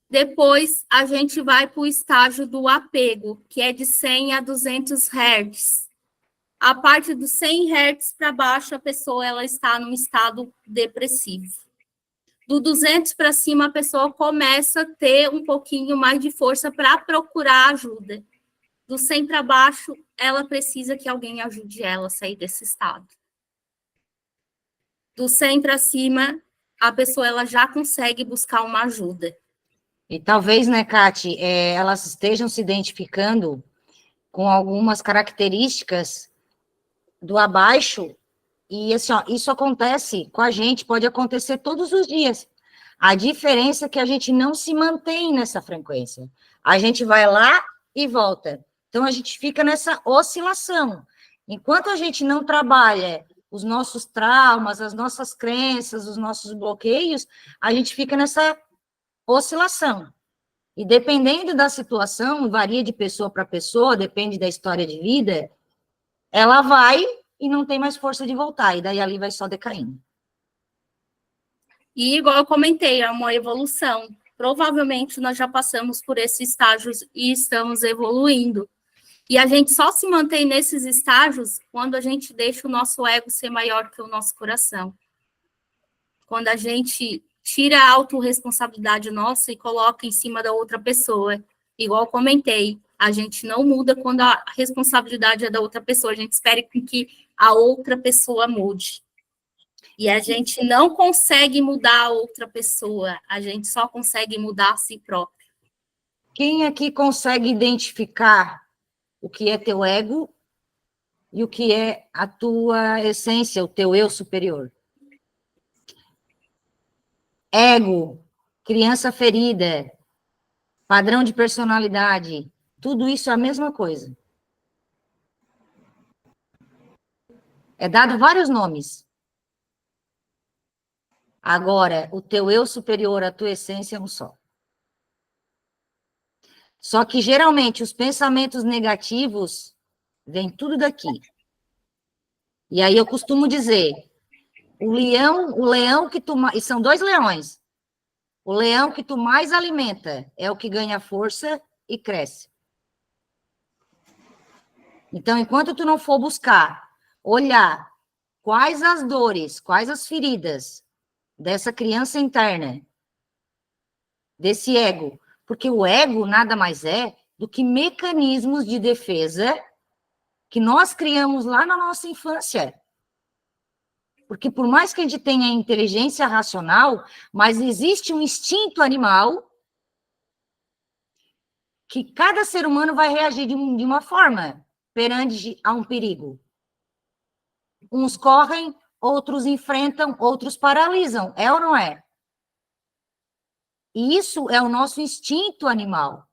Depois, a gente vai para o estágio do apego, que é de 100 a 200 Hz. A parte dos 100 Hz para baixo, a pessoa ela está num estado depressivo. Do 200 para cima, a pessoa começa a ter um pouquinho mais de força para procurar ajuda. Do 100 para baixo, ela precisa que alguém ajude ela a sair desse estado. Do 100 para cima, a pessoa ela já consegue buscar uma ajuda. E talvez, né, Kati, elas estejam se identificando com algumas características do abaixo, e assim, ó, isso acontece com a gente, pode acontecer todos os dias. A diferença é que a gente não se mantém nessa frequência. A gente vai lá e volta. Então, a gente fica nessa oscilação. Enquanto a gente não trabalha os nossos traumas, as nossas crenças, os nossos bloqueios, a gente fica nessa oscilação. E dependendo da situação, varia de pessoa para pessoa, depende da história de vida, ela vai e não tem mais força de voltar, e daí ali vai só decaindo. E, igual eu comentei, é uma evolução. Provavelmente nós já passamos por esses estágios e estamos evoluindo. E a gente só se mantém nesses estágios quando a gente deixa o nosso ego ser maior que o nosso coração. Quando a gente tira a autorresponsabilidade nossa e coloca em cima da outra pessoa. Igual eu comentei, a gente não muda quando a responsabilidade é da outra pessoa, a gente espera que a outra pessoa mude. E a gente não consegue mudar a outra pessoa, a gente só consegue mudar a si próprio. Quem aqui consegue identificar o que é teu ego e o que é a tua essência, o teu eu superior? Ego, criança ferida, padrão de personalidade, tudo isso é a mesma coisa. É dado vários nomes. Agora, o teu eu superior, a tua essência é um só. Só que, geralmente, os pensamentos negativos vêm tudo daqui. E aí eu costumo dizer, o leão que tu... E são dois leões. O leão que tu mais alimenta é o que ganha força e cresce. Então, enquanto tu não for buscar, olhar quais as dores, quais as feridas dessa criança interna, desse ego, porque o ego nada mais é do que mecanismos de defesa que nós criamos lá na nossa infância. Porque por mais que a gente tenha inteligência racional, mas existe um instinto animal que cada ser humano vai reagir de uma forma perante a um perigo. Uns correm, outros enfrentam, outros paralisam. É ou não é? E isso é o nosso instinto animal.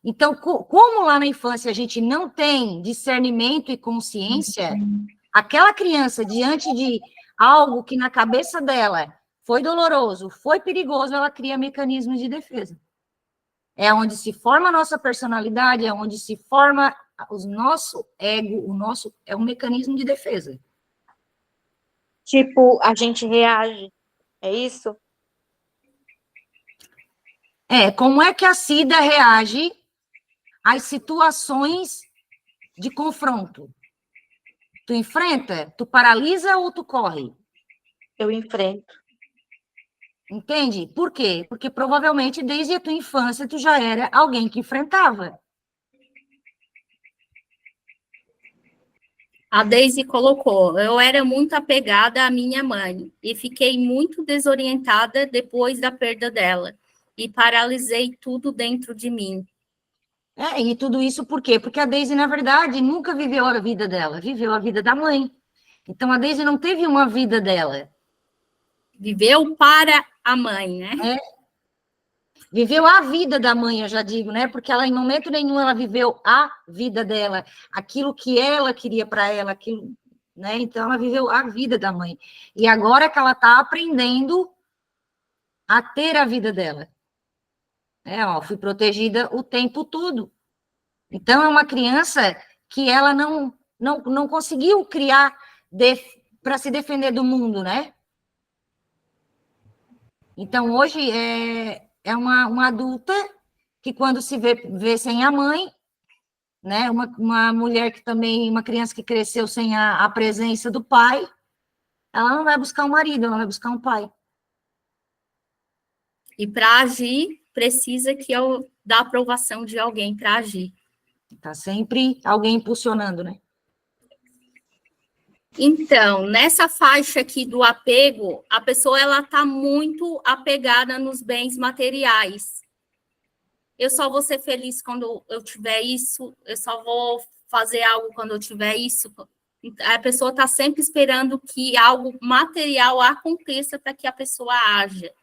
Então, como lá na infância a gente não tem discernimento e consciência, aquela criança, diante de algo que na cabeça dela foi doloroso, foi perigoso, ela cria mecanismos de defesa. É onde se forma a nossa personalidade, é onde se forma o nosso ego, é um mecanismo de defesa. Tipo, a gente reage, é isso? Como é que a Cida reage às situações de confronto? Tu enfrenta? Tu paralisa ou tu corre? Eu enfrento. Entende? Por quê? Porque provavelmente desde a tua infância tu já era alguém que enfrentava. A Daisy colocou, eu era muito apegada à minha mãe e fiquei muito desorientada depois da perda dela e paralisei tudo dentro de mim. E tudo isso por quê? Porque a Daisy, na verdade, nunca viveu a vida dela, viveu a vida da mãe. Então, a Daisy não teve uma vida dela. Viveu para a mãe, né? Viveu a vida da mãe, eu já digo, né? Porque ela, em momento nenhum, ela viveu a vida dela, aquilo que ela queria para ela, aquilo, né? Então, ela viveu a vida da mãe. E agora que ela está aprendendo a ter a vida dela. Fui protegida o tempo todo. Então, é uma criança que ela não conseguiu criar para se defender do mundo, né? Então, hoje, é uma adulta que quando se vê sem a mãe, né? Uma mulher que também, uma criança que cresceu sem a presença do pai, ela não vai buscar um marido, ela vai buscar um pai. E para agir, precisa da aprovação de alguém para agir. Tá sempre alguém impulsionando, né? Então, nessa faixa aqui do apego, a pessoa ela está muito apegada nos bens materiais. Eu só vou ser feliz quando eu tiver isso, eu só vou fazer algo quando eu tiver isso. A pessoa está sempre esperando que algo material aconteça para que a pessoa haja.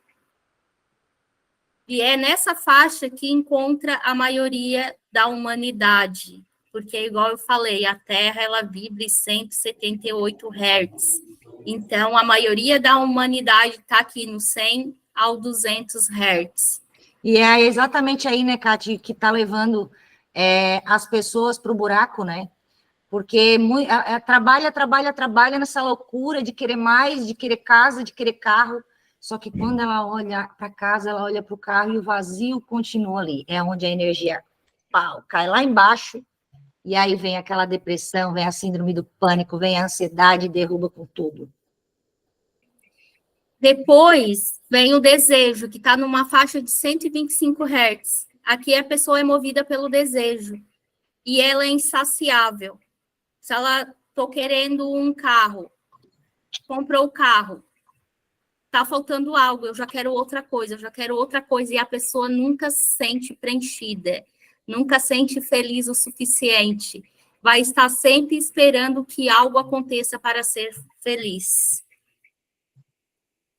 E é nessa faixa que encontra a maioria da humanidade, porque, igual eu falei, a Terra ela vibra em 178 Hz. Então, a maioria da humanidade está aqui no 100 ao 200 Hz. E é exatamente aí, né, Kati, que está levando as pessoas para o buraco, né? Porque trabalha nessa loucura de querer mais, de querer casa, de querer carro. Só que quando ela olha para casa, ela olha para o carro e o vazio continua ali. É onde a energia cai lá embaixo. E aí vem aquela depressão, vem a síndrome do pânico, vem a ansiedade, derruba com tudo. Depois vem o desejo, que está numa faixa de 125 Hz. Aqui a pessoa é movida pelo desejo. E ela é insaciável. Se ela estou querendo um carro, comprou o carro, está faltando algo, eu já quero outra coisa, e a pessoa nunca se sente preenchida, nunca sente feliz o suficiente, vai estar sempre esperando que algo aconteça para ser feliz.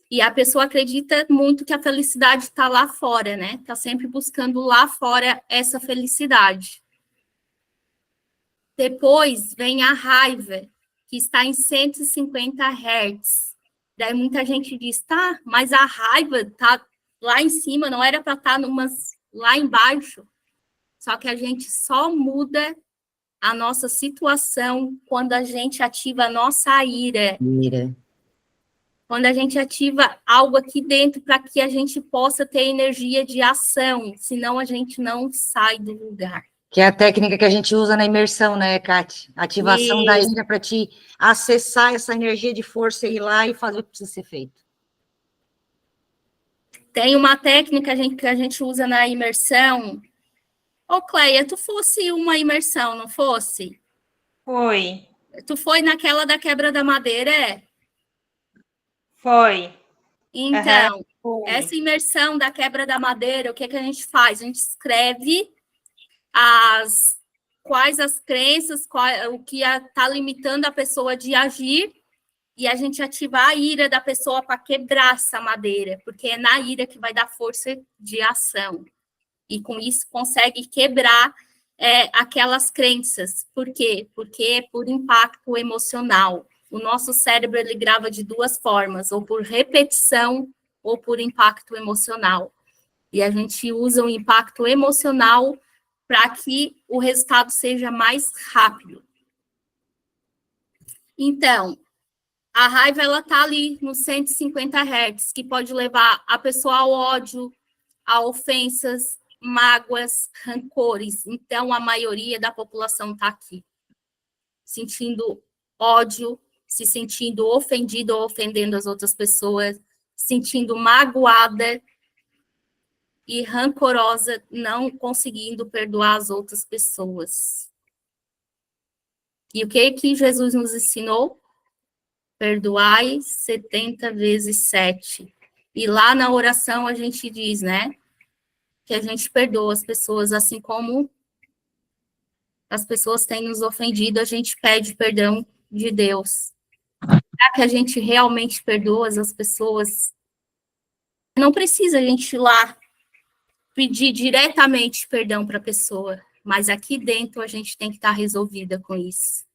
E a pessoa acredita muito que a felicidade está lá fora, né? Está sempre buscando lá fora essa felicidade. Depois vem a raiva, que está em 150 Hz. Daí muita gente diz, tá, mas a raiva tá lá em cima, não era para estar lá embaixo. Só que a gente só muda a nossa situação quando a gente ativa a nossa ira. Quando a gente ativa algo aqui dentro para que a gente possa ter energia de ação, senão a gente não sai do lugar. Que é a técnica que a gente usa na imersão, né, Kati? Ativação da ira para te acessar essa energia de força e ir lá e fazer o que precisa ser feito. Tem uma técnica que a gente usa na imersão. Ô, Cleia, tu fosse uma imersão, não fosse? Foi. Tu foi naquela da quebra da madeira, é? Foi. Então, Foi. essa imersão da quebra da madeira, o que a gente faz? A gente escreve quais as crenças, o que está limitando a pessoa de agir, e a gente ativar a ira da pessoa para quebrar essa madeira, porque é na ira que vai dar força de ação. E com isso consegue quebrar aquelas crenças. Por quê? Porque é por impacto emocional. O nosso cérebro ele grava de duas formas, ou por repetição ou por impacto emocional. E a gente usa o impacto emocional para que o resultado seja mais rápido. Então, a raiva ela está ali nos 150 Hz, que pode levar a pessoa ao ódio, a ofensas, mágoas, rancores. Então, a maioria da população está aqui, sentindo ódio, se sentindo ofendido ou ofendendo as outras pessoas, sentindo magoada e rancorosa, não conseguindo perdoar as outras pessoas. E o que Jesus nos ensinou? Perdoai 70 vezes 7. E lá na oração a gente diz, né? Que a gente perdoa as pessoas, assim como as pessoas têm nos ofendido, a gente pede perdão de Deus. Será que a gente realmente perdoa as pessoas? Não precisa a gente ir lá pedir diretamente perdão para a pessoa, mas aqui dentro a gente tem que estar resolvida com isso.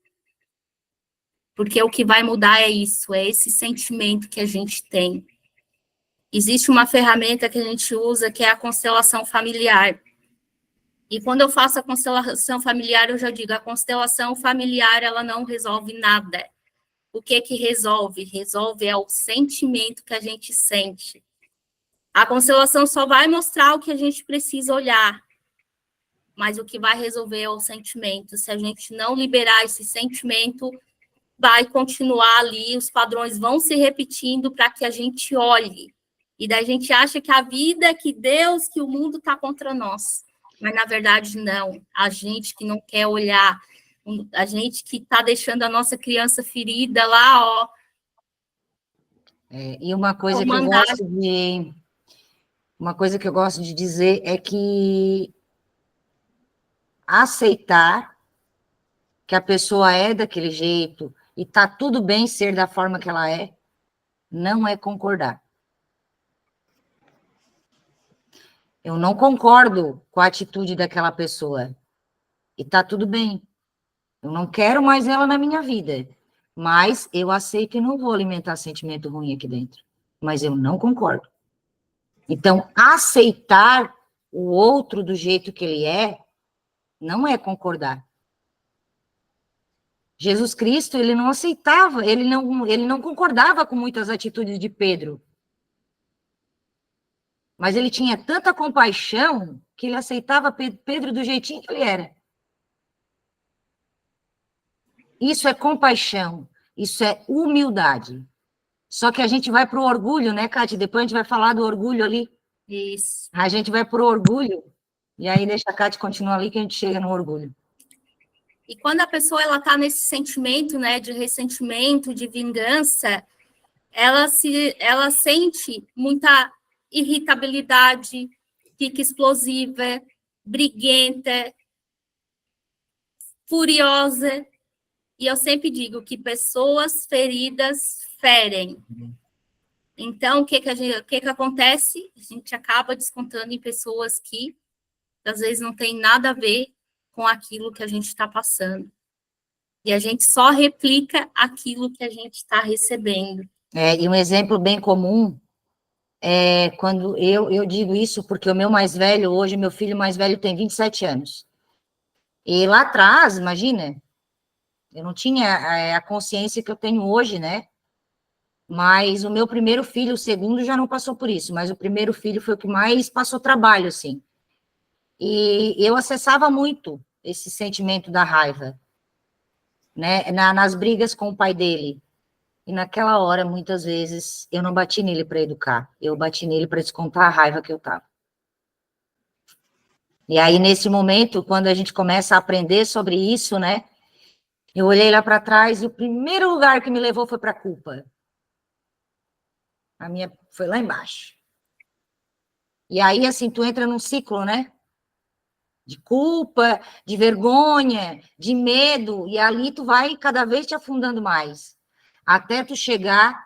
Porque o que vai mudar é isso, é esse sentimento que a gente tem. Existe uma ferramenta que a gente usa que é a constelação familiar. E quando eu faço a constelação familiar, eu já digo, a constelação familiar, ela não resolve nada. O que resolve? Resolve é o sentimento que a gente sente. A constelação só vai mostrar o que a gente precisa olhar, mas o que vai resolver é o sentimento. Se a gente não liberar esse sentimento, vai continuar ali, os padrões vão se repetindo para que a gente olhe. E daí a gente acha que a vida, que Deus, que o mundo está contra nós. Mas, na verdade, não. A gente que não quer olhar, a gente que está deixando a nossa criança ferida lá, ó. E uma coisa que eu gosto de dizer é que aceitar que a pessoa é daquele jeito e tá tudo bem ser da forma que ela é, não é concordar. Eu não concordo com a atitude daquela pessoa. E tá tudo bem. Eu não quero mais ela na minha vida. Mas eu aceito e não vou alimentar sentimento ruim aqui dentro. Mas eu não concordo. Então, aceitar o outro do jeito que ele é, não é concordar. Jesus Cristo, ele não aceitava, ele não concordava com muitas atitudes de Pedro. Mas ele tinha tanta compaixão que ele aceitava Pedro do jeitinho que ele era. Isso é compaixão, isso é humildade. Só que a gente vai para o orgulho, né, Cátia? Depois a gente vai falar do orgulho ali. Isso. A gente vai para o orgulho, e aí deixa a Cátia continuar ali que a gente chega no orgulho. E quando a pessoa está nesse sentimento, né, de ressentimento, de vingança, ela sente muita irritabilidade, fica explosiva, briguenta, furiosa. E eu sempre digo que pessoas feridas ferem. Então, o que acontece? A gente acaba descontando em pessoas que, às vezes, não tem nada a ver com aquilo que a gente está passando. E a gente só replica aquilo que a gente está recebendo. E um exemplo bem comum é quando eu digo isso porque o meu mais velho, hoje, meu filho mais velho tem 27 anos. E lá atrás, imagina, eu não tinha a consciência que eu tenho hoje, né? Mas o meu primeiro filho, o segundo, já não passou por isso, mas o primeiro filho foi o que mais passou trabalho, assim. E eu acessava muito esse sentimento da raiva, né? Nas brigas com o pai dele. E naquela hora, muitas vezes, eu não bati nele para educar, eu bati nele para descontar a raiva que eu estava. E aí, nesse momento, quando a gente começa a aprender sobre isso, né? Eu olhei lá para trás e o primeiro lugar que me levou foi para a culpa. A minha foi lá embaixo. E aí, assim, tu entra num ciclo, né? De culpa, de vergonha, de medo, e ali tu vai cada vez te afundando mais, até tu chegar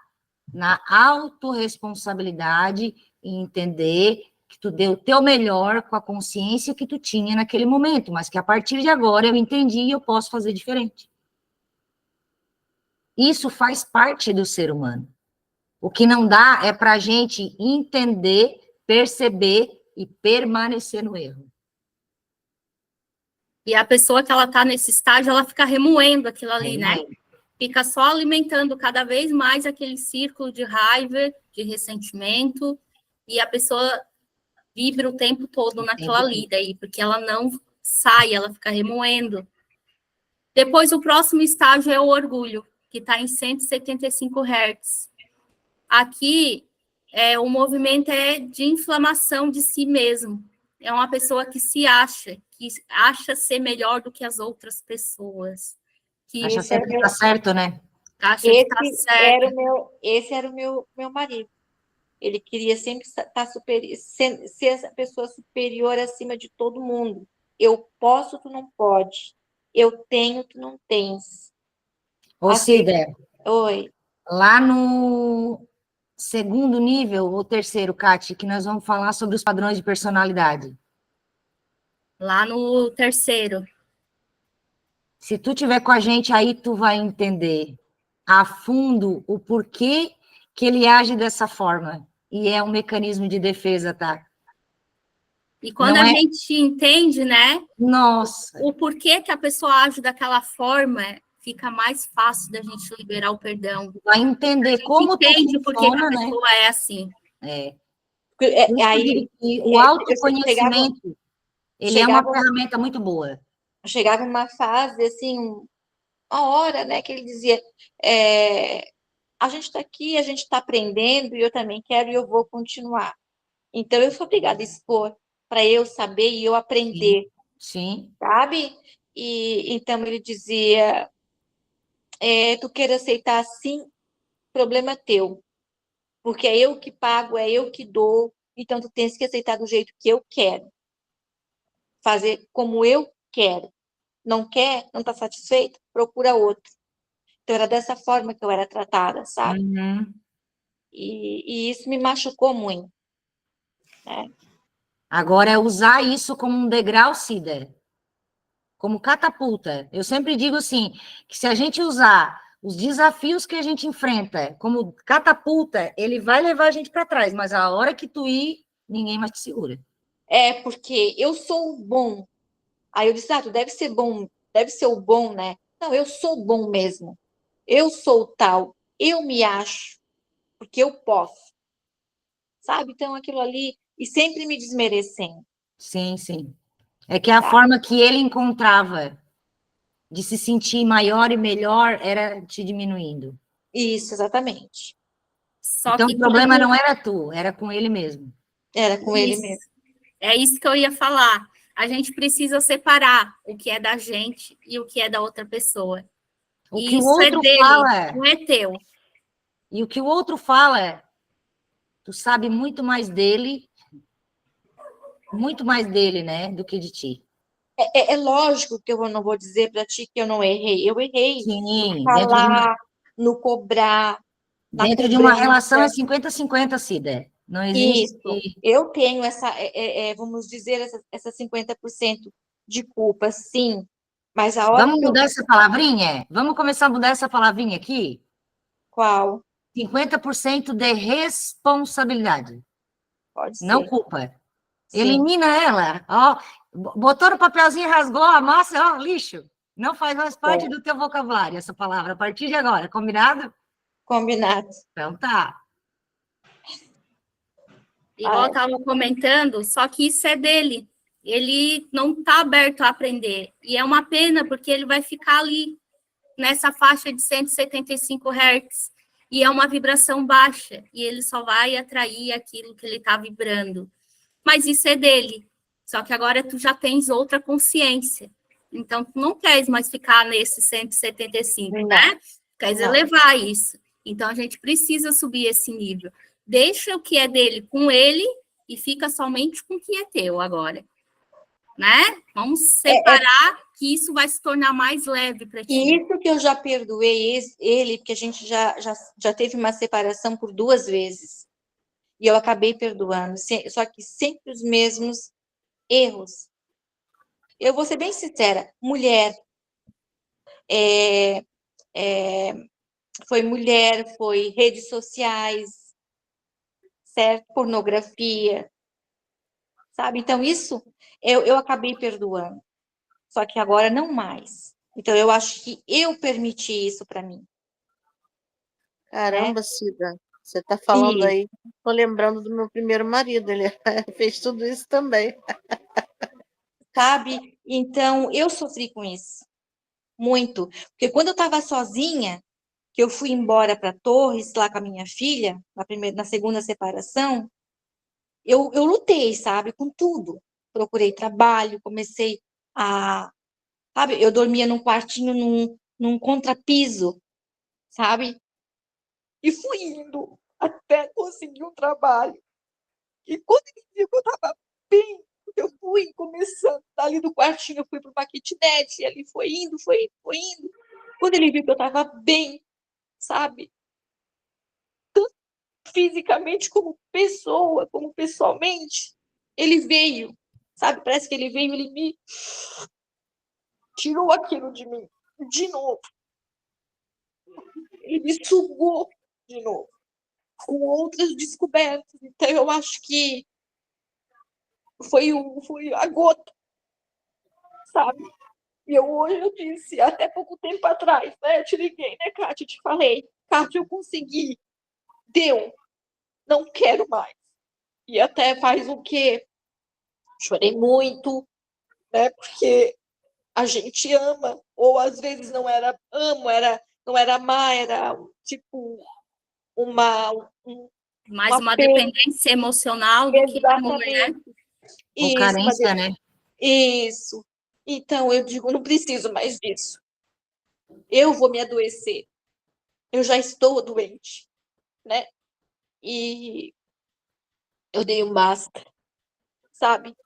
na autorresponsabilidade e entender que tu deu o teu melhor com a consciência que tu tinha naquele momento, mas que a partir de agora eu entendi e eu posso fazer diferente. Isso faz parte do ser humano. O que não dá é para a gente entender, perceber e permanecer no erro. E a pessoa que ela está nesse estágio, ela fica remoendo aquilo ali, né? Fica só alimentando cada vez mais aquele círculo de raiva, de ressentimento, e a pessoa vibra o tempo todo naquela lida aí, porque ela não sai, ela fica remoendo. Depois, o próximo estágio é o orgulho, que está em 175 Hz. Aqui, o movimento é de inflamação de si mesmo. É uma pessoa que se acha, que acha ser melhor do que as outras pessoas. Que acha sempre que está certo, né? Acha que tá certo. Esse era o meu marido. Ele queria sempre estar ser essa pessoa superior acima de todo mundo. Eu posso, tu não pode. Eu tenho, tu não tens. Ô, Cida, oi. Lá no segundo nível, ou terceiro, Cátia, que nós vamos falar sobre os padrões de personalidade. Lá no terceiro. Se tu tiver com a gente aí, tu vai entender a fundo o porquê que ele age dessa forma. E é um mecanismo de defesa, tá? E quando a gente entende, né? Nossa! O porquê que a pessoa age daquela forma, fica mais fácil da gente liberar o perdão. Vai entender como entende tu por que a né? pessoa é assim. Por isso que eu Aí digo que o eu autoconhecimento, ele é uma chegava, ferramenta muito boa. chegava uma fase, assim, uma hora, né, que ele dizia, é, a gente está aqui, a gente está aprendendo, e eu também quero, e eu vou continuar. Então, eu sou obrigada a expor para eu saber e eu Sim, aprender, sim, sabe? E então ele dizia, tu queira aceitar assim, problema teu, porque é eu que pago, é eu que dou, então tu tens que aceitar do jeito que eu quero, fazer como eu quero. Não quer, não está satisfeito, procura outro. Então era dessa forma que eu era tratada, sabe? uhum. E isso me machucou muito, né? Agora, é usar isso como um degrau, Cida, como catapulta. Eu sempre digo assim, que se a gente usar os desafios que a gente enfrenta como catapulta, ele vai levar a gente para trás, mas a hora que tu ir, ninguém mais te segura. É porque eu sou o bom. Aí eu disse, tu deve ser bom, deve ser o bom, né? Não, eu sou bom mesmo. Eu sou tal. Eu me acho, porque eu posso, sabe? Então aquilo ali, e sempre me desmerecendo, Sim, sim. É que a sabe? forma que ele encontrava de se sentir maior e melhor era te diminuindo. Isso, exatamente. Só Então, que o problema quando não era tu, era com ele mesmo. Era com ele isso, mesmo. é isso que eu ia falar. A gente precisa separar o que é da gente e o que é da outra pessoa. O que E o isso é outro dele, fala, não é teu. e o que o outro fala, tu sabe muito mais dele, né, do que de ti. É lógico que eu não vou dizer para ti que eu não errei. Eu errei no Sim, falar, no cobrar, na dentro de uma relação é cobrança. 50-50, Cida. Não existe. Isso. Eu tenho essa, vamos dizer, essa 50% de culpa, sim. Mas a hora Vamos que eu. mudar essa palavrinha? Vamos começar a mudar essa palavrinha aqui? Qual? 50% de responsabilidade, Pode não ser. culpa. Sim. Elimina ela. Ó, botou no papelzinho, rasgou a massa, ó, lixo. Não faz mais parte É. do teu vocabulário essa palavra a partir de agora, combinado? Combinado. Então tá. Igual eu Ah, estava comentando, só que isso é dele. Ele não está aberto a aprender. E é uma pena, porque ele vai ficar ali, nessa faixa de 175 Hz. E é uma vibração baixa. E ele só vai atrair aquilo que ele está vibrando. Mas isso é dele. Só que agora tu já tens outra consciência. Então, tu não queres mais ficar nesse 175, não, né? Queres não. elevar isso. Então, a gente precisa subir esse nível. Deixa o que é dele com ele e fica somente com o que é teu agora, né? Vamos É separar que isso vai se tornar mais leve para e ti. isso que eu já perdoei ele, porque a gente já teve uma separação por 2 vezes. E eu acabei perdoando. Só que sempre os mesmos erros. Eu vou ser bem sincera, é, é, foi redes sociais, certo? Pornografia, sabe? Então, isso eu acabei perdoando. Só que agora não mais. Então, eu acho que eu permiti isso para mim, né? Caramba, Cida, você está falando E, aí, estou lembrando do meu primeiro marido, ele fez tudo isso também. sabe? Então, eu sofri com isso, muito. Porque quando eu estava sozinha, que eu fui embora para Torres, lá com a minha filha, na segunda separação, eu lutei, sabe, com tudo. Procurei trabalho, comecei a, sabe, eu dormia num quartinho, num contrapiso, sabe? E fui indo até conseguir um trabalho. E quando ele viu que eu estava bem, eu fui começando, dali do quartinho, eu fui para uma kitnet, e ali foi indo, foi indo, foi indo. Quando ele viu que eu estava bem, sabe? Fisicamente, como pessoa, como pessoalmente, ele veio, sabe? Parece que ele veio, ele me tirou aquilo de mim, de novo. Ele me sugou de novo, com outras descobertas. Então, eu acho que foi a gota, sabe? E hoje eu disse, até pouco tempo atrás, né? Eu te liguei, né, Kátia? Eu te falei, Kátia, eu consegui, deu, não quero mais. E até faz o quê? Chorei muito, né? Porque a gente ama, ou às vezes não era amo, não era amar, era tipo uma, Mais uma pena. dependência emocional do que amor, né? Exatamente. Ou Isso, carência, né? isso. Então, eu digo, não preciso mais disso. Eu vou me adoecer. Eu já estou doente, né? E eu dei um basta, sabe?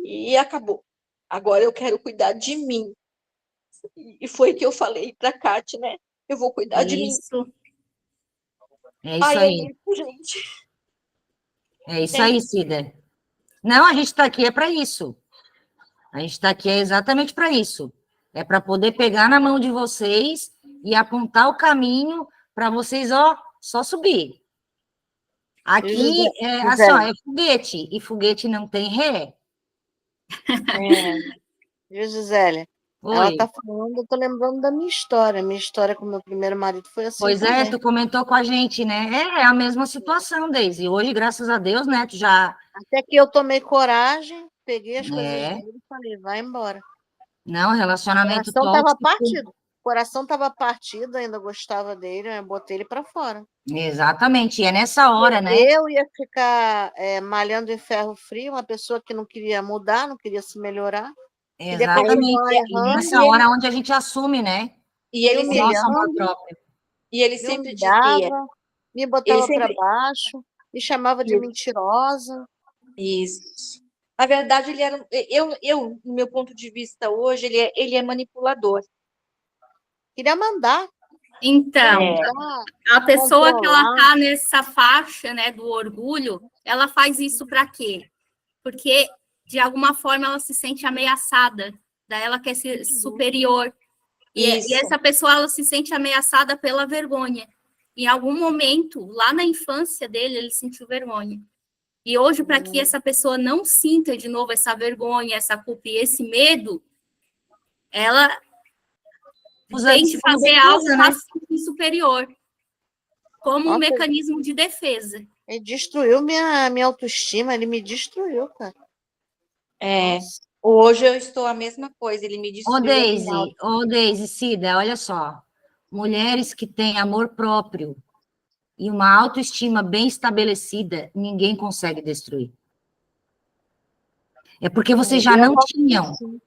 E acabou. Agora eu quero cuidar de mim. E foi que eu falei para a Kátia, né? Eu vou cuidar de mim. Isso. É isso Ai, é aí. isso, gente. É isso É aí, isso. Cida. Não, a gente está aqui é para isso. A gente está aqui é exatamente para isso. É para poder pegar na mão de vocês e apontar o caminho para vocês, ó, só subir. E Aqui é assim, ó, Gisele, é foguete, e foguete não tem ré. é, viu, Gisele? Ela Oi. está falando, eu estou lembrando da minha história. Minha história com meu primeiro marido foi assim Pois é, também. tu comentou com a gente, né? É a mesma situação, Deise. Hoje, graças a Deus, né, tu já... Até que eu tomei coragem, peguei as coisas É, dele e falei, vai embora. não, O relacionamento coração estava tóxico. partido. O coração estava partido, ainda gostava dele, eu botei ele para fora. Exatamente, e é nessa hora, né? Eu ia ficar malhando em ferro frio, uma pessoa que não queria mudar, não queria se melhorar, queria Exatamente. continuar E errando, nessa hora onde a gente assume, né? E me ele O sempre, nosso amor humilhando, próprio. e ele me sempre dizia, humilhava, me ele botava para sempre. baixo, me chamava de mentirosa. Isso. Na verdade, ele era. No meu ponto de vista hoje, ele é manipulador. Queria mandar, Então, dominar, a pessoa que ela controlar. está nessa faixa, né, do orgulho, ela faz isso para quê? Porque de alguma forma ela se sente ameaçada, daí ela quer ser superior. E Isso. essa pessoa ela se sente ameaçada pela vergonha. Em algum momento, lá na infância dele, ele sentiu vergonha. E hoje, para que essa pessoa não sinta de novo essa vergonha, essa culpa e esse medo, ela Usa tem de isso como fazer algo defesa, para né? se sentir superior, como um Nossa, mecanismo de defesa. ele destruiu minha autoestima, ele me destruiu, cara. É. Nossa. Hoje eu estou a mesma coisa, ele me destruiu a minha alma. Ô Deise, Cida, olha só. Mulheres que têm amor próprio e uma autoestima bem estabelecida, ninguém consegue destruir. É porque vocês já Eu não boto tinham, assim.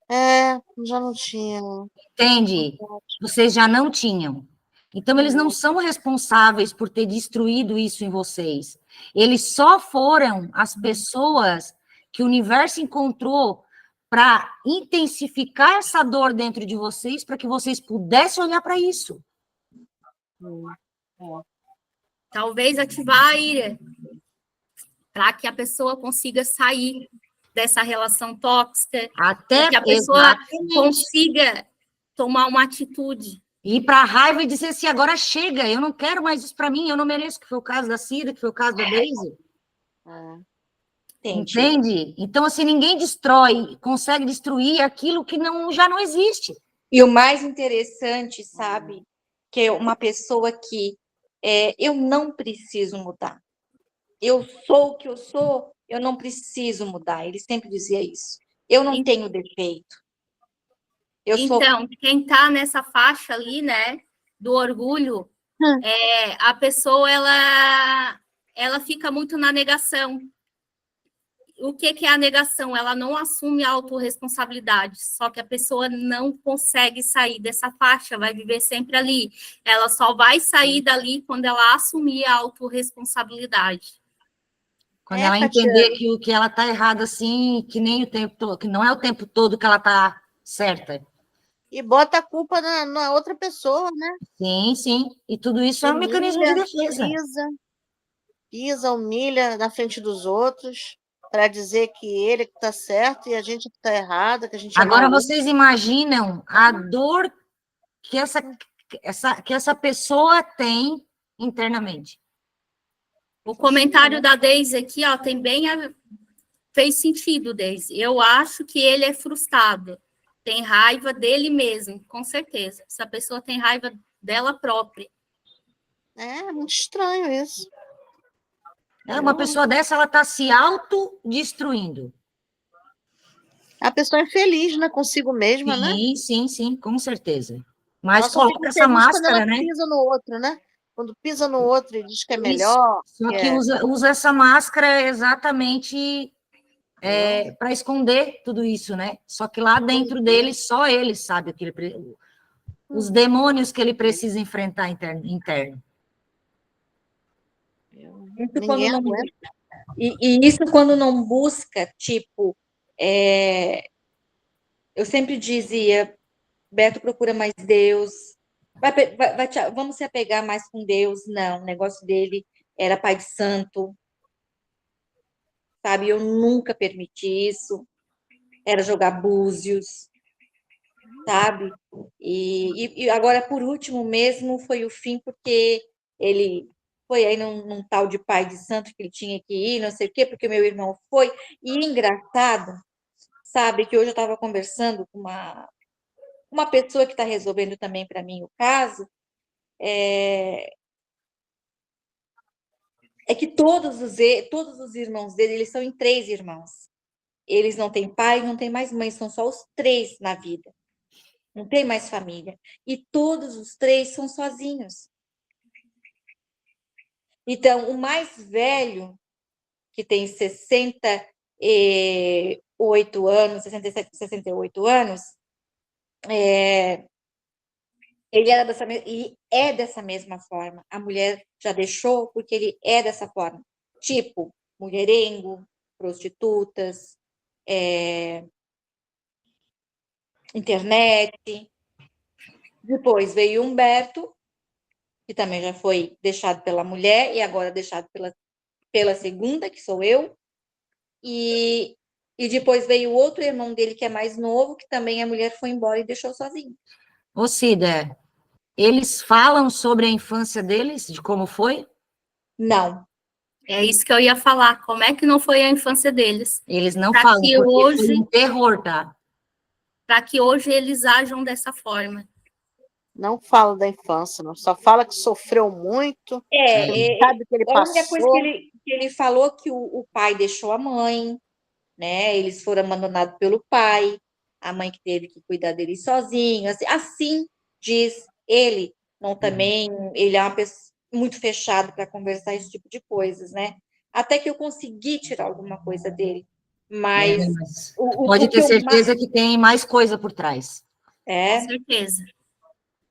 É, já não tinha. entende? Vocês já não tinham. Então, eles não são responsáveis por ter destruído isso em vocês. Eles só foram as pessoas que o universo encontrou para intensificar essa dor dentro de vocês, para que vocês pudessem olhar para isso. Talvez ativar a ira, para que a pessoa consiga sair dessa relação tóxica, para Até, que a pessoa exatamente. consiga tomar uma atitude. Ir para a raiva e dizer assim, agora chega, eu não quero mais isso para mim, eu não mereço, que foi o caso da Cida, que foi o caso da Daisy. Entendi. Entende? Então, assim, ninguém destrói, consegue destruir aquilo que não, já não existe. E o mais interessante, sabe, que é uma pessoa que eu não preciso mudar. Eu sou o que eu sou, eu não preciso mudar. Ele sempre dizia isso. Eu não tenho defeito. Eu sou. Então, quem está nessa faixa ali, né, do orgulho, a pessoa, ela fica muito na negação. O que é a negação? Ela não assume a autorresponsabilidade, só que a pessoa não consegue sair dessa faixa, vai viver sempre ali. Ela só vai sair dali quando ela assumir a autorresponsabilidade. Quando ela Kátia, entender que o que ela está errada, assim, que nem o tempo todo, que não é o tempo todo que ela está certa. e bota a culpa na outra pessoa, né? Sim, sim. E tudo isso é um mecanismo de Humilha, defesa. pisa, humilha na frente dos outros, para dizer que ele que está certo e a gente que está errada, que a gente é Agora, maluco. vocês imaginam a dor que essa pessoa tem internamente. O comentário da Deise aqui, ó, fez sentido, Deise. Eu acho que ele é frustrado, tem raiva dele mesmo, com certeza. Essa pessoa tem raiva dela própria. É muito estranho isso. Uma pessoa dessa, ela está se autodestruindo. A pessoa é feliz, né, consigo mesma, né? Sim, com certeza. Mas Ela só fica coloca essa feliz quando ela máscara, né? pisa no outro, né? Quando pisa no outro e diz que é Isso. melhor. Só que usa essa máscara exatamente para esconder tudo isso, né? Só que lá dentro dele, só ele sabe o que os demônios que ele precisa enfrentar interno. Isso quando Ninguém não, aguenta. e isso quando não busca, tipo, eu sempre dizia, Beto procura mais Deus, vamos se apegar mais com Deus. Não, o negócio dele era pai de santo, sabe? Eu nunca permiti isso, era jogar búzios, sabe? E agora, por último mesmo, foi o fim, porque ele foi aí num tal de pai de santo que ele tinha que ir, não sei o quê, porque meu irmão foi. E engraçado, sabe, que hoje eu estava conversando com uma pessoa que está resolvendo também para mim o caso, é que todos os irmãos dele, eles são em 3 irmãos. Eles não têm pai, não têm mais mãe, são só os 3 na vida. Não tem mais família. E todos os 3 são sozinhos. Então, o mais velho, que tem 68 anos, 67, 68 anos, ele era e é dessa mesma forma. A mulher já deixou porque ele é dessa forma. Tipo, mulherengo, prostitutas, internet. Depois veio Humberto, que também já foi deixado pela mulher e agora deixado pela segunda, que sou eu. E depois veio o outro irmão dele, que é mais novo, que também a mulher foi embora e deixou sozinho. Ô, Cida, eles falam sobre a infância deles, de como foi? Não. É isso que eu ia falar. Como é que não foi a infância deles? Eles não Pra falam, que porque foi hoje, um terror, tá? para que hoje eles ajam dessa forma. Não fala da infância, não. Só fala que sofreu muito, sabe o que ele A única coisa que passou. ele falou que o pai deixou a mãe, né? Eles foram abandonados pelo pai, a mãe que teve que cuidar dele sozinho. Assim diz ele. Não também, ele é uma pessoa muito fechado para conversar esse tipo de coisas, né? Até que eu consegui tirar alguma coisa dele. Mas Mas o pode que ter eu certeza que tem mais coisa por trás. Com certeza.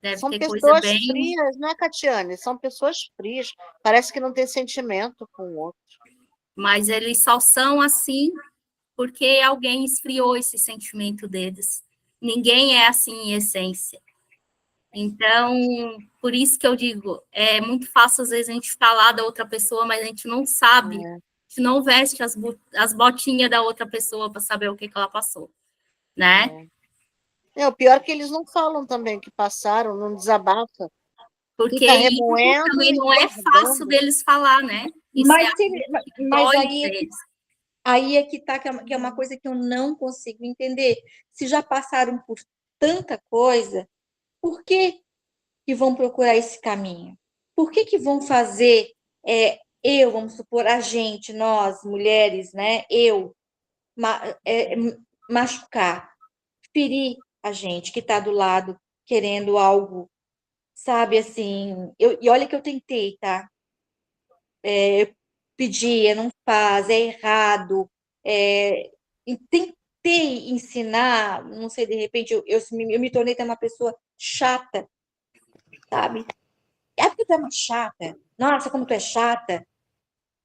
Deve São ter coisa pessoas bem. frias, né, Catiane? São pessoas frias. Parece que não tem sentimento com o outro. Mas eles só são assim porque alguém esfriou esse sentimento deles. Ninguém é assim em essência. Então, por isso que eu digo, é muito fácil às vezes a gente falar da outra pessoa, mas a gente não sabe, a gente não veste as botinhas da outra pessoa para saber o que ela passou, né? O pior é que eles não falam também o que passaram, não desabafa. Porque Fica isso remoendo também e não é fácil guardando. deles falar, né? Isso é algo que mas dói deles. aí é que tá, que é uma coisa que eu não consigo entender. Se já passaram por tanta coisa, por que vão procurar esse caminho? Por que vão fazer, vamos supor, a gente, nós, mulheres, né? Machucar, ferir a gente que está do lado, querendo algo, sabe, assim. E olha que eu tentei, tá? Eu pedia, não faz, é errado. E tentei ensinar, não sei, de repente eu me tornei até uma pessoa chata, sabe? É porque tu é uma chata. Nossa, como tu é chata.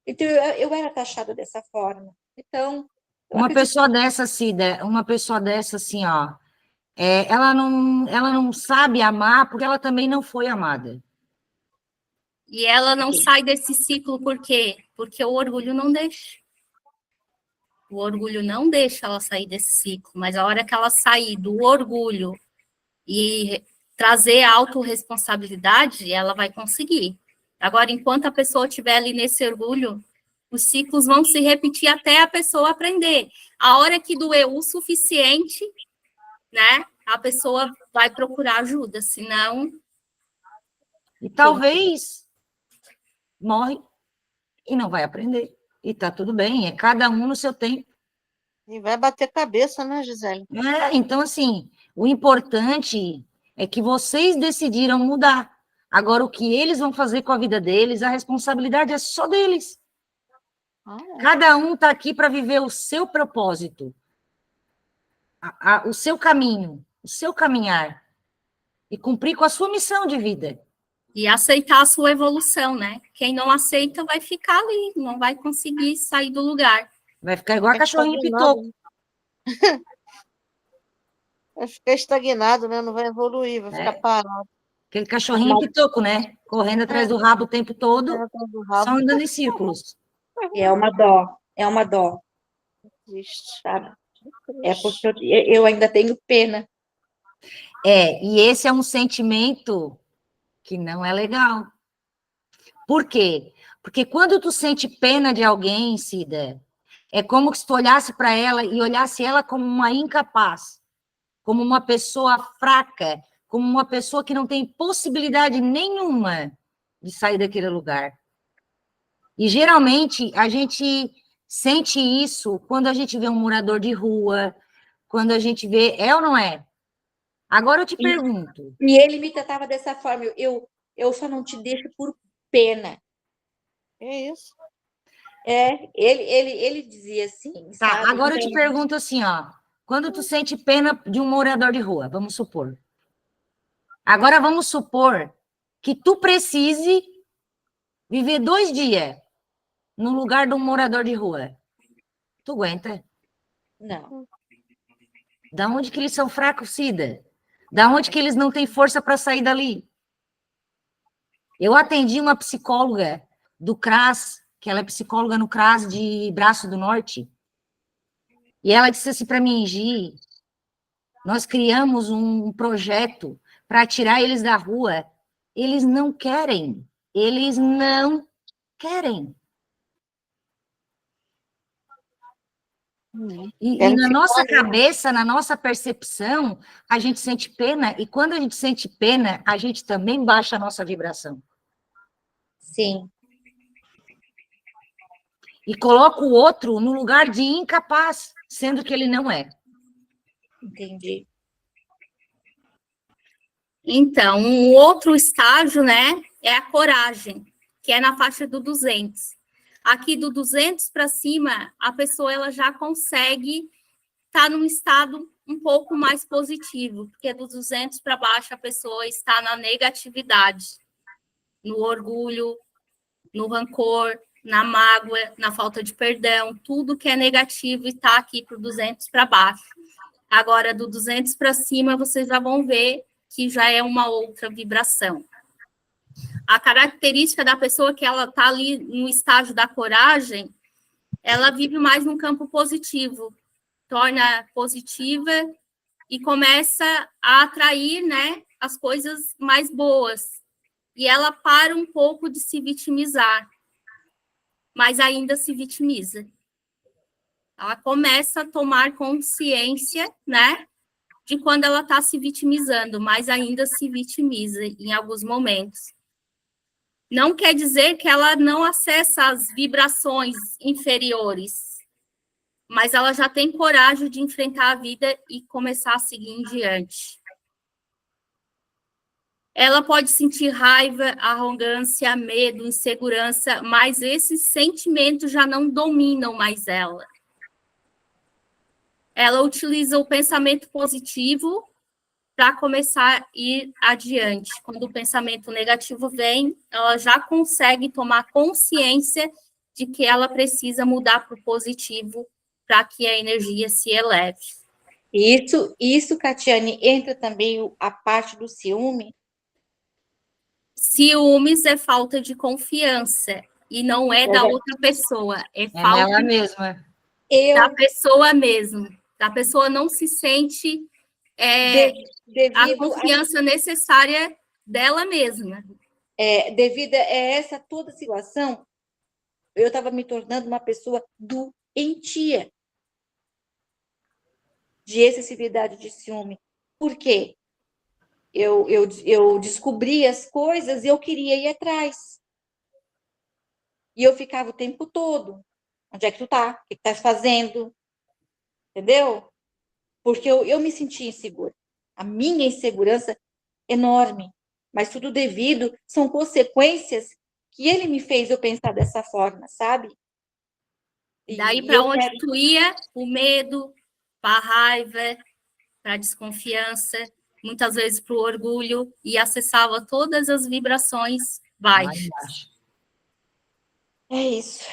Então, eu era taxada dessa forma. Então, eu Uma acredito. pessoa dessa, Cida, uma pessoa dessa, assim, ó, ela não sabe amar porque ela também não foi amada. E ela não sai desse ciclo por quê? Porque o orgulho não deixa. O orgulho não deixa ela sair desse ciclo, mas a hora que ela sair do orgulho e trazer a autorresponsabilidade, ela vai conseguir. Agora, enquanto a pessoa estiver ali nesse orgulho, os ciclos vão se repetir até a pessoa aprender. A hora que doer o suficiente, né, a pessoa vai procurar ajuda, senão... E talvez morre. e não vai aprender. E tá tudo bem, é cada um no seu tempo. E vai bater cabeça, né, Gisele? Então, assim, o importante é que vocês decidiram mudar. Agora, o que eles vão fazer com a vida deles, a responsabilidade é só deles. Cada um está aqui para viver o seu propósito, o seu caminho, o seu caminhar, e cumprir com a sua missão de vida. E aceitar a sua evolução, né? Quem não aceita vai ficar ali, não vai conseguir sair do lugar. Vai ficar igual a cachorrinho estagnado. pitoco. Vai ficar estagnado, né? Não vai evoluir, vai ficar parado. Aquele cachorrinho pitoco, né? Correndo atrás do rabo o tempo todo, só andando em círculos. É uma dó, é uma dó, Triste. sabe? É porque eu ainda tenho pena. E esse é um sentimento que não é legal. Por quê? Porque quando tu sente pena de alguém, Cida, é como se tu olhasse para ela e olhasse ela como uma incapaz, como uma pessoa fraca, como uma pessoa que não tem possibilidade nenhuma de sair daquele lugar. E geralmente a gente sente isso quando a gente vê um morador de rua, quando a gente vê, é ou não é? Agora eu te pergunto. E ele me tratava dessa forma, eu só não te deixo por pena. É isso. Ele dizia assim, Tá, sabe? agora eu te pergunto assim, ó. Quando tu sente pena de um morador de rua, vamos supor. Agora vamos supor que tu precise viver 2 dias no lugar de um morador de rua. Tu aguenta? Não. Da onde que eles são fracos, Cida? Da onde que eles não têm força para sair dali? Eu atendi uma psicóloga do CRAS, que ela é psicóloga no CRAS de Braço do Norte, e ela disse assim para mim, Gi, nós criamos um projeto para tirar eles da rua. Eles não querem. Eles não querem. E na nossa cabeça, na nossa percepção, a gente sente pena, e quando a gente sente pena, a gente também baixa a nossa vibração. Sim. E coloca o outro no lugar de incapaz, sendo que ele não é. Entendi. Então, um outro estágio, né, é a coragem, que é na faixa do 200. Aqui do 200 para cima, a pessoa ela já consegue estar num estado um pouco mais positivo, porque do 200 para baixo a pessoa está na negatividade, no orgulho, no rancor, na mágoa, na falta de perdão, tudo que é negativo está aqui para o 200 para baixo. Agora, do 200 para cima, vocês já vão ver que já é uma outra vibração. A característica da pessoa que ela está ali no estágio da coragem, ela vive mais num campo positivo, torna positiva e começa a atrair, né, as coisas mais boas. E ela para um pouco de se vitimizar, mas ainda se vitimiza. Ela começa a tomar consciência, né, de quando ela está se vitimizando, mas ainda se vitimiza em alguns momentos. Não quer dizer que ela não acessa as vibrações inferiores, mas ela já tem coragem de enfrentar a vida e começar a seguir em diante. Ela pode sentir raiva, arrogância, medo, insegurança, mas esses sentimentos já não dominam mais ela. Ela utiliza o pensamento positivo para começar a ir adiante. Quando o pensamento negativo vem, ela já consegue tomar consciência de que ela precisa mudar para o positivo para que a energia se eleve. Isso, Catiane, entra também a parte do ciúme? Ciúmes é falta de confiança, e não é da outra pessoa, é falta ela mesma. Da pessoa mesmo. A pessoa não se sente a confiança necessária dela mesma. Devido a essa toda situação, eu estava me tornando uma pessoa doentia de excessividade de ciúme. Por quê? Eu descobri as coisas e eu queria ir atrás. E eu ficava o tempo todo. Onde é que tu tá? O que tu tá fazendo? Entendeu? Porque eu me sentia insegura. A minha insegurança enorme. Mas tudo devido, são consequências que ele me fez eu pensar dessa forma, sabe? Daí E para eu onde quero... tu ia, o medo, para a raiva, para a desconfiança, muitas vezes para o orgulho, e acessava todas as vibrações Lá baixas. embaixo. É isso.